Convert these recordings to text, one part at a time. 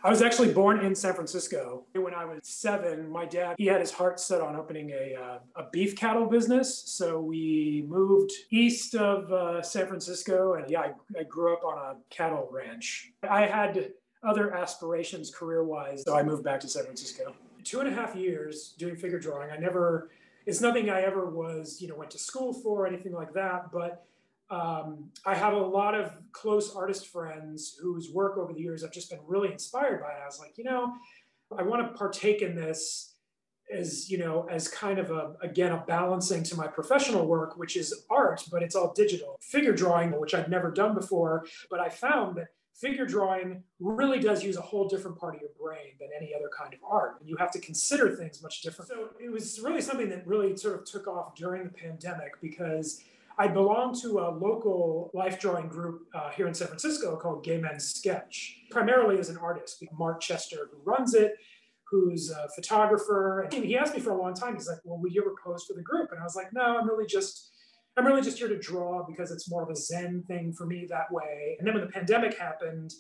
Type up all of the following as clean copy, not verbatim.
I was actually born in San Francisco. When I was 7, my dad, he had his heart set on opening a beef cattle business. So we moved east of San Francisco, and yeah, I grew up on a cattle ranch. I had other aspirations career-wise, so I moved back to San Francisco. 2.5 years doing figure drawing. It's nothing I ever went to school for or anything like that, but I have a lot of close artist friends whose work over the years I've just been really inspired by. And I was like, I want to partake in this as kind of a balancing to my professional work, which is art, but it's all digital. Figure drawing, which I'd never done before, but I found that figure drawing really does use a whole different part of your brain than any other kind of art. And you have to consider things much different. So it was really something that really sort of took off during the pandemic because I belong to a local life drawing group here in San Francisco called Gay Men Sketch, primarily as an artist. Mark Chester, who runs it, who's a photographer. And he asked me for a long time, he's like, well, would you ever pose for the group? And I was like, no, I'm really just here to draw because it's more of a Zen thing for me that way. And then when the pandemic happened,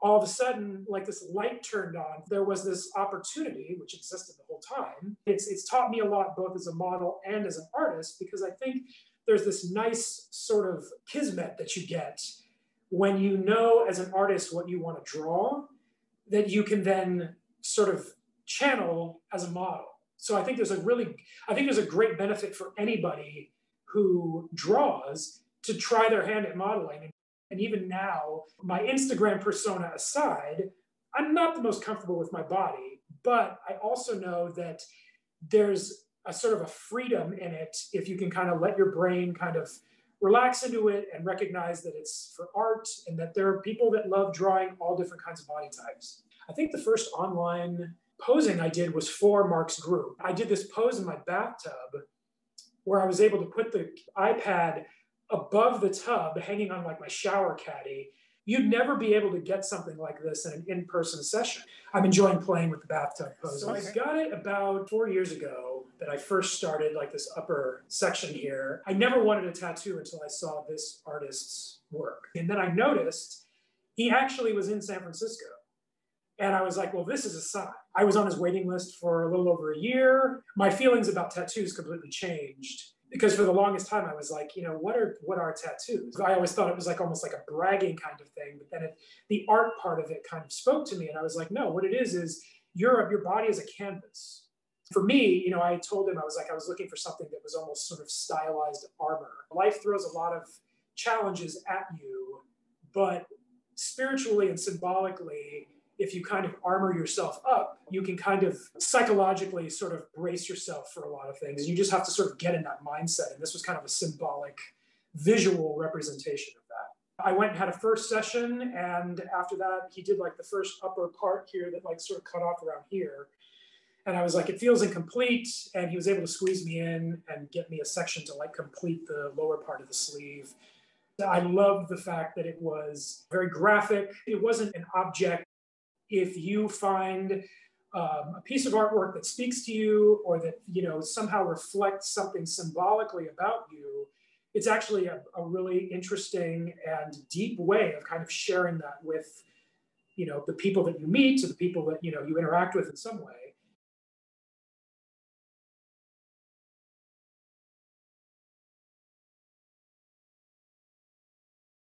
all of a sudden, like this light turned on. There was this opportunity, which existed the whole time. It's taught me a lot, both as a model and as an artist, because I think there's this nice sort of kismet that you get when you know as an artist what you want to draw, that you can then sort of channel as a model. So I think there's a great benefit for anybody who draws to try their hand at modeling. And even now, my Instagram persona aside, I'm not the most comfortable with my body, but I also know that there's a sort of a freedom in it if you can kind of let your brain kind of relax into it and recognize that it's for art and that there are people that love drawing all different kinds of body types. I think the first online posing I did was for Mark's group. I did this pose in my bathtub where I was able to put the iPad above the tub hanging on like my shower caddy. You'd never be able to get something like this in an in-person session. I'm enjoying playing with the bathtub pose. So I got it about 4 years ago that I first started like this upper section here. I never wanted a tattoo until I saw this artist's work. And then I noticed he actually was in San Francisco. And I was like, well, this is a sign. I was on his waiting list for a little over a year. My feelings about tattoos completely changed. Because for the longest time, I was like, what are tattoos? I always thought it was like almost like a bragging kind of thing. But then the art part of it kind of spoke to me. And I was like, no, what it is your body is a canvas. For me, I told him, I was looking for something that was almost sort of stylized armor. Life throws a lot of challenges at you, but spiritually and symbolically, if you kind of armor yourself up, you can kind of psychologically sort of brace yourself for a lot of things. And you just have to sort of get in that mindset. And this was kind of a symbolic, visual representation of that. I went and had a first session. And after that, he did like the first upper part here that like sort of cut off around here. And I was like, it feels incomplete. And he was able to squeeze me in and get me a section to like complete the lower part of the sleeve. I loved the fact that it was very graphic. It wasn't an object. If you find a piece of artwork that speaks to you or that somehow reflects something symbolically about you, it's actually a really interesting and deep way of kind of sharing that with the people that you meet, to the people that you interact with in some way.